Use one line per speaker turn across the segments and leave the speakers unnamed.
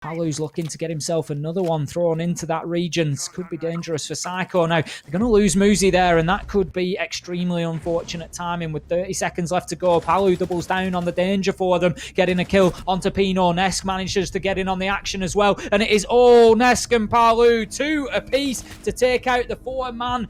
Palu's looking to get himself another one thrown into that region. This could be dangerous for Psycho. Now, they're going to lose Muzi there, and that could be extremely unfortunate timing with 30 seconds left to go. Palu doubles down on the danger for them, getting a kill onto Pino. Nesk manages to get in on the action as well, and it is all Nesk and Palu, 2 apiece to take out the 4-man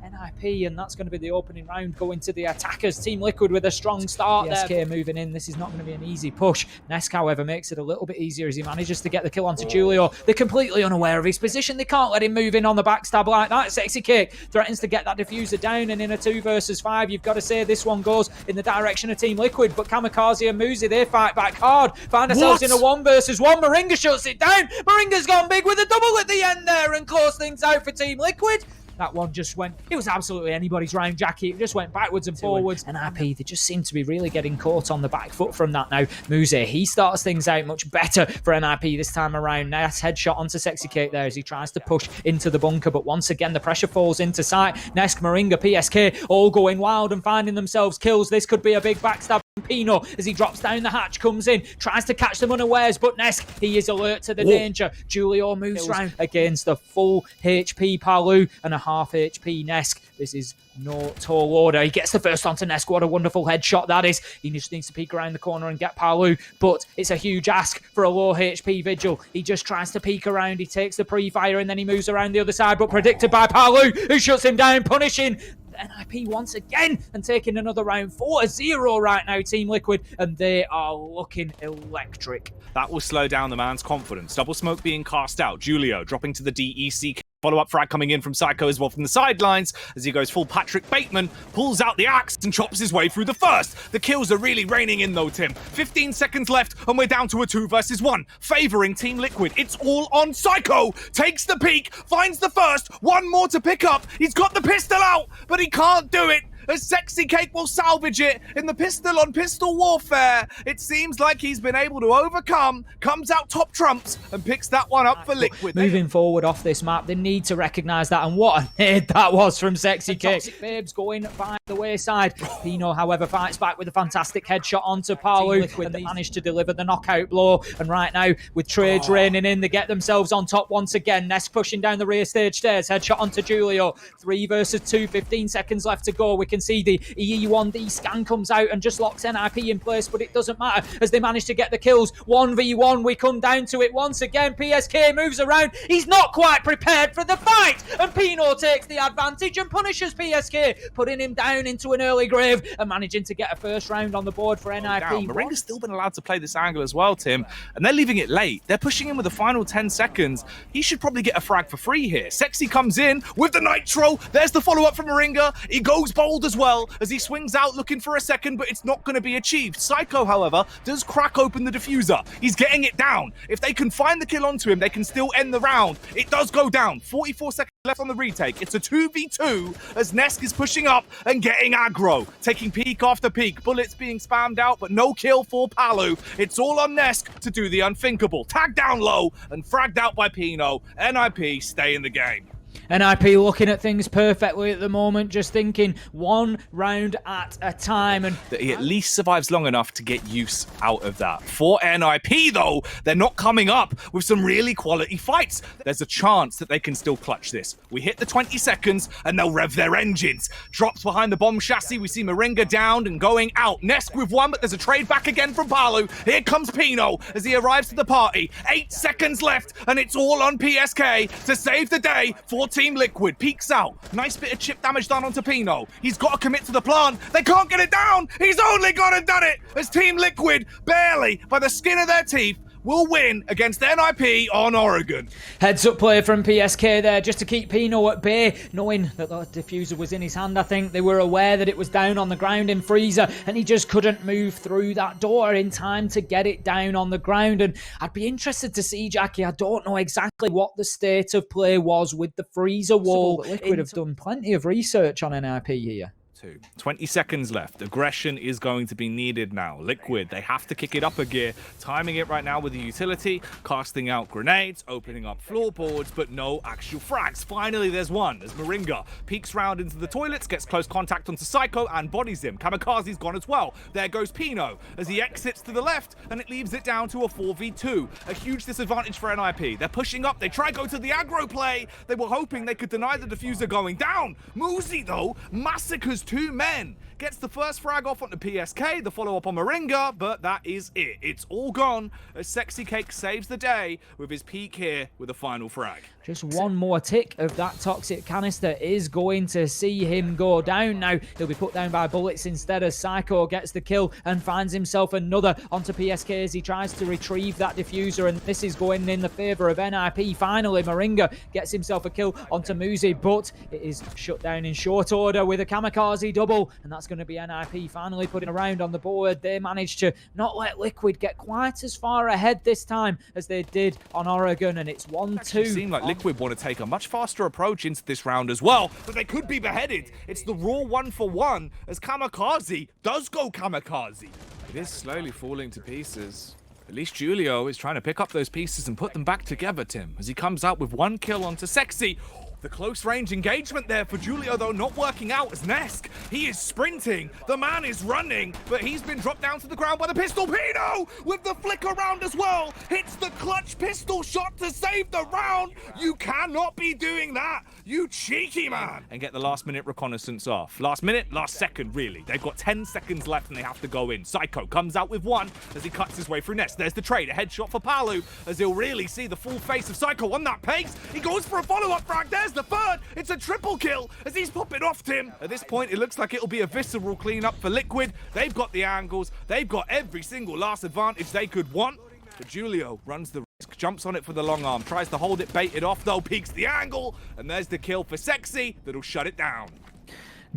NiP, and that's going to be the opening round going to the attackers. Team Liquid with a strong start there. PSK moving in. This is not going to be an easy push. Nesk, however, makes it a little bit easier as he manages to get the kill onto Julio. They're completely unaware of his position. They can't let him move in on the backstab like that. SiegeGG threatens to get that diffuser down, and in a 2 versus 5, you've got to say this one goes in the direction of Team Liquid, but Kamikaze and Muzi, they fight back hard. Find ourselves in a 1 versus 1. Moringa shuts it down. Moringa's gone big with a double at the end there and close things out for Team Liquid. That one just went, it was absolutely anybody's round, Jackie. It just went backwards and forwards. And NiP, they just seem to be really getting caught on the back foot from that now. Muzi, he starts things out much better for NiP this time around. Nice headshot onto SiegeGG there as he tries to push into the bunker. But once again, the pressure falls into sight. Nesk, Moringa, PSK all going wild and finding themselves kills. This could be a big backstab. Pino, as he drops down the hatch, comes in, tries to catch them unawares, but Nesk, he is alert to the danger. Julio moves round against a full HP Palu and a half HP Nesk. This is no tall order. He gets the first onto Nesk. What a wonderful headshot that is. He just needs to peek around the corner and get Palu, but it's a huge ask for a low HP Vigil. He just tries to peek around. He takes the pre-fire and then he moves around the other side, but predicted by Palu, who shuts him down, punishing NiP once again and taking another round. 4-0 right now, Team Liquid, and they are looking electric.
That will slow down the man's confidence. Double smoke being cast out. Julio dropping to the DEC. Follow-up frag coming in from Psycho as well from the sidelines as he goes full Patrick Bateman, pulls out the axe and chops his way through the first. The kills are really raining in though, Tim. 15 seconds left and we're down to a 2 versus 1, favouring Team Liquid. It's all on Psycho. Takes the peak, finds the first, one more to pick up. He's got the pistol out, but he can't do it. As SiegeGG will salvage it in the pistol-on-pistol warfare. It seems like he's been able to overcome, comes out top trumps, and picks that one up for Liquid.
Moving forward off this map, they need to recognise that, and what a hit that was from SiegeGG. Toxic Babes going by the wayside. Pino, however, fights back with a fantastic headshot onto Palu, and they manage to deliver the knockout blow. And right now, with trades raining in, they get themselves on top once again. Nesk pushing down the rear stage stairs, headshot onto Julio. 3 versus 2, 15 seconds left to go. We can see the EE1D scan comes out and just locks NiP in place, but it doesn't matter as they manage to get the kills. 1v1, we come down to it once again. PSK moves around. He's not quite prepared for the fight, and Pino takes the advantage and punishes PSK, putting him down into an early grave and managing to get a first round on the board for NiP.
Moringa's still been allowed to play this angle as well, Tim, and they're leaving it late. They're pushing him with the final 10 seconds. He should probably get a frag for free here. Sexy comes in with the nitro. There's the follow-up from Moringa. He goes bold as well as he swings out looking for a second, but it's not going to be achieved. Psycho, however, does crack open the diffuser. He's getting it down. If they can find the kill onto him, they can still end the round. It does go down. 44 seconds left on the retake. It's a 2v2 as Nesk is pushing up and getting aggro, taking peak after peak. Bullets being spammed out, but no kill for Palu. It's all on Nesk to do the unthinkable. Tagged down low and fragged out by Pino. NiP stay in the game.
NiP looking at things perfectly at the moment, just thinking one round at a time. And
that he at least survives long enough to get use out of that. For NiP, though, they're not coming up with some really quality fights. There's a chance that they can still clutch this. We hit the 20 seconds and they'll rev their engines. Drops behind the bomb chassis. We see Moringa downed and going out. Nesk with one, but there's a trade back again from Palu. Here comes Pino as he arrives to the party. 8 seconds left and it's all on PSK to save the day for Team Liquid. Peeks out. Nice bit of chip damage done onto Pino. He's got to commit to the plant. They can't get it down. He's only got to done it as Team Liquid, barely by the skin of their teeth, will win against NiP on Oregon.
Heads up play from PSK there just to keep Pino at bay, knowing that the diffuser was in his hand. I think they were aware that it was down on the ground in Freezer and he just couldn't move through that door in time to get it down on the ground. And I'd be interested to see, Jackie, I don't know exactly what the state of play was with the Freezer wall. Liquid have done plenty of research on NiP here.
2v2. 20 seconds left. Aggression is going to be needed now. Liquid, they have to kick it up a gear. Timing it right now with the utility, casting out grenades, opening up floorboards, but no actual frags. Finally, there's one as Moringa peeks round into the toilets, gets close contact onto Psycho and bodies him. Kamikaze's gone as well. There goes Pino as he exits to the left, and it leaves it down to a 4v2. A huge disadvantage for NiP. They're pushing up. They try go to the aggro play. They were hoping they could deny the diffuser going down. Muzi, though, massacres 2 men. Gets the first frag off onto PSK, the follow-up on Moringa, but that is it. It's all gone as SiegeGG saves the day with his peak here with a final frag.
Just one more tick of that toxic canister is going to see him go down now. He'll be put down by bullets instead as Psycho gets the kill and finds himself another onto PSK as he tries to retrieve that diffuser, and this is going in the favour of NiP. Finally, Moringa gets himself a kill onto Muzi, but it is shut down in short order with a kamikaze double, and that's going to be NiP finally putting a round on the board. They managed to not let Liquid get quite as far ahead this time as they did on Oregon, and it's 1-2.
It seemed like Liquid want to take a much faster approach into this round as well, but they could be beheaded. It's the raw 1-for-1 as Kamikaze does go kamikaze. It is slowly falling to pieces. At least Julio is trying to pick up those pieces and put them back together, Tim, as he comes out with 1 kill onto Sexy. The close range engagement there for Julio, though, not working out as Nesk. He is sprinting. The man is running, but he's been dropped down to the ground by the pistol. Pino with the flicker round as well. Hits the clutch pistol shot to save the round. You cannot be doing that, you cheeky man. And get the last minute reconnaissance off. Last minute, last second, really. They've got 10 seconds left and they have to go in. Psycho comes out with 1 as he cuts his way through Nest. There's the trade, a headshot for Palu as he'll really see the full face of Psycho on that pace. He goes for a follow-up frag. There's the third. It's a triple kill as he's popping off Tim. At this point, it looks like it'll be a visceral cleanup for Liquid. They've got the angles. They've got every single last advantage they could want. But Julio runs the risk, jumps on it for the long arm, tries to hold it, bait it off though, peeks the angle, and there's the kill for Sexy that'll shut it down.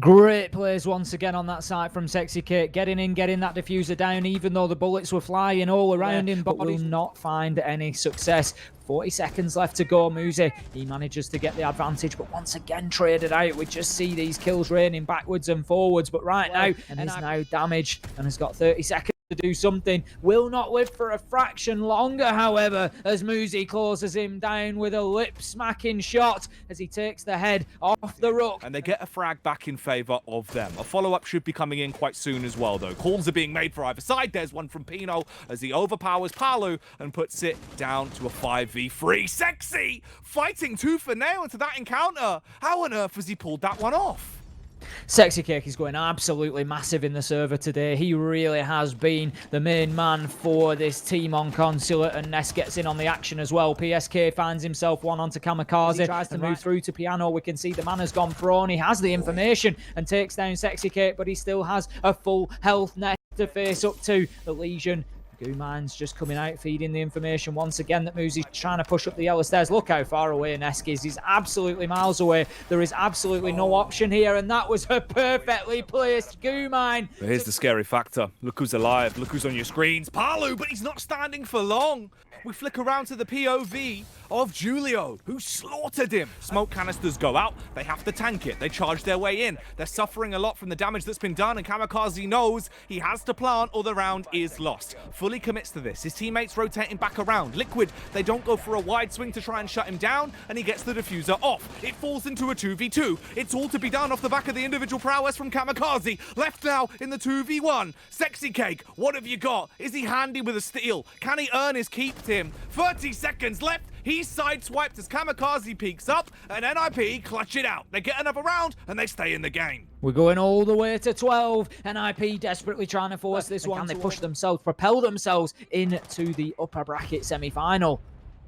Great plays once again on that side from SiegeGG, getting in, getting that diffuser down, even though the bullets were flying all around him, but will not find any success. 40 seconds left to go. Muzi, he manages to get the advantage, but once again traded out. We just see these kills raining backwards and forwards, but right now, and is now damaged and has got 30 seconds to do something. Will not live for a fraction longer, however, as Muzi closes him down with a lip-smacking shot as he takes the head off the ruck.
And they get a frag back in favour of them. A follow-up should be coming in quite soon as well, though. Calls are being made for either side. There's one from Pino as he overpowers Palu and puts it down to a 5v3. Sexy fighting tooth and nail into that encounter. How on earth has he pulled that one off?
SiegeGG is going absolutely massive in the server today. He really has been the main man for this team on Consulate, and Ness gets in on the action as well. PSK finds himself 1 onto Kamikaze. He tries to move through to Piano. We can see the man has gone prone. He has the information and takes down SiegeGG, but he still has a full health Ness to face up to. The Legion, Goomine's just coming out, feeding the information once again that Muzi's trying to push up the yellow stairs. Look how far away Nesk is. He's absolutely miles away. There is absolutely no option here, and that was a perfectly placed Goomine.
But here's the scary factor. Look who's alive. Look who's on your screens. Palu, but he's not standing for long. We flick around to the POV of Julio, who slaughtered him. Smoke canisters go out. They have to tank it. They charge their way in. They're suffering a lot from the damage that's been done, and Kamikaze knows he has to plant or the round is lost. Fully commits to this. His teammates rotating back around. Liquid, they don't go for a wide swing to try and shut him down, and he gets the diffuser off. It falls into a 2v2. It's all to be done off the back of the individual prowess from Kamikaze. Left now in the 2v1. SiegeGG, what have you got? Is he handy with a steal? Can he earn his keep, Tim? 30 seconds left. He's sideswiped as Kamikaze peeks up, and NiP clutch it out. They get another round, and they stay in the game.
We're going all the way to 12. NiP desperately trying to force this one. Can they push themselves, propel themselves into the upper bracket semi-final?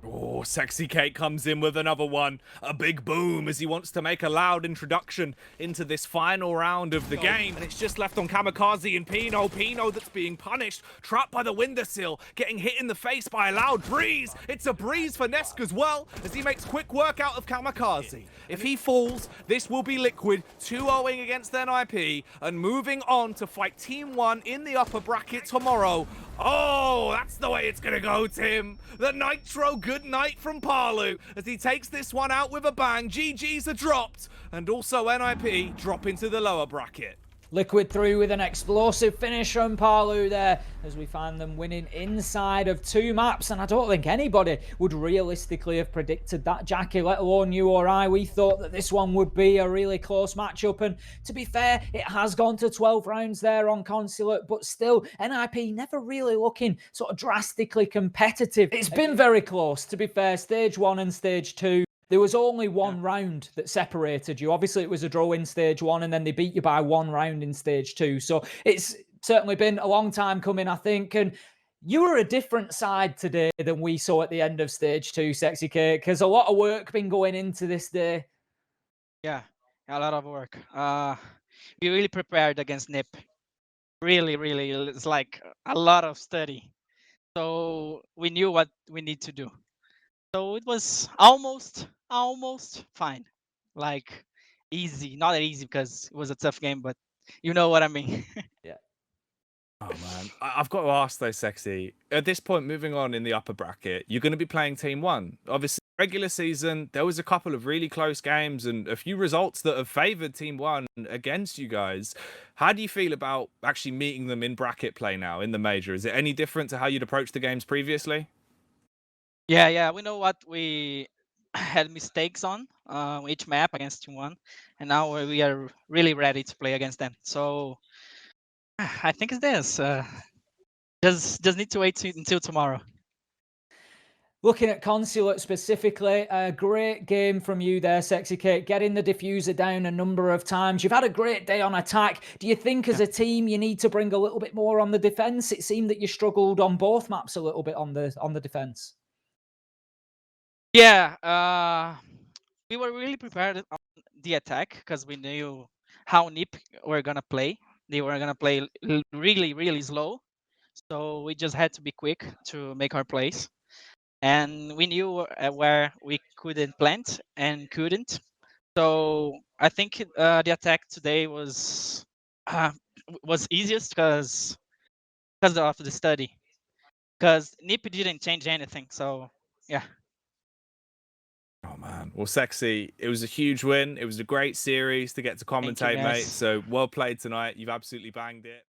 Oh, SiegeGG comes in with another one. A big boom as he wants to make a loud introduction into this final round of the game. And it's just left on Kamikaze and Pino. Pino that's being punished, trapped by the windowsill, getting hit in the face by a loud breeze. It's a breeze for Nesk as well as he makes quick work out of Kamikaze. If he falls, this will be Liquid 2-0ing against NiP and moving on to fight Team 1 in the upper bracket tomorrow. Oh, that's the way it's going to go, Tim. The Nitro good night from Palu as he takes this one out with a bang. GGs are dropped, and also NiP drop into the lower bracket.
Liquid through with an explosive finish from Palu there as we find them winning inside of 2 maps. And I don't think anybody would realistically have predicted that, Jackie, let alone you or I. We thought that this one would be a really close matchup. And to be fair, it has gone to 12 rounds there on Consulate, but still, NiP never really looking sort of drastically competitive. It's been very close, to be fair. Stage 1 and Stage 2. There was only one round that separated you. Obviously, it was a draw in Stage 1, and then they beat you by 1 round in Stage 2. So it's certainly been a long time coming, I think. And you were a different side today than we saw at the end of Stage 2, SiegeGG, because a lot of work been going into this day.
Yeah, a lot of work. We really prepared against NiP. Really, it's like a lot of study. So we knew what we need to do. So it was almost fine. Like easy, not easy because it was a tough game, but you know what I mean.
Yeah.
Oh man, I've got to ask though, Sexy. At this point, moving on in the upper bracket, you're going to be playing Team 1. Obviously, regular season, there was a couple of really close games and a few results that have favoured Team 1 against you guys. How do you feel about actually meeting them in bracket play now in the major? Is it any different to how you'd approached the games previously?
Yeah, we know what we had mistakes on each map against Team 1, and now we are really ready to play against them. So I think it's this. Just need to wait until tomorrow.
Looking at Consulate specifically, a great game from you there, SexyK, getting the diffuser down a number of times. You've had a great day on attack. Do you think as a team you need to bring a little bit more on the defense? It seemed that you struggled on both maps a little bit on the defense.
Yeah, we were really prepared on the attack because we knew how NiP were gonna play. They were gonna play really slow, so we just had to be quick to make our plays. And we knew where we couldn't plant and couldn't. So I think the attack today was easiest because of the study. Because NiP didn't change anything. So yeah.
Oh man, well, Sexy, it was a huge win. It was a great series to get to commentate, mate.
guys.
So well played tonight. You've absolutely banged it.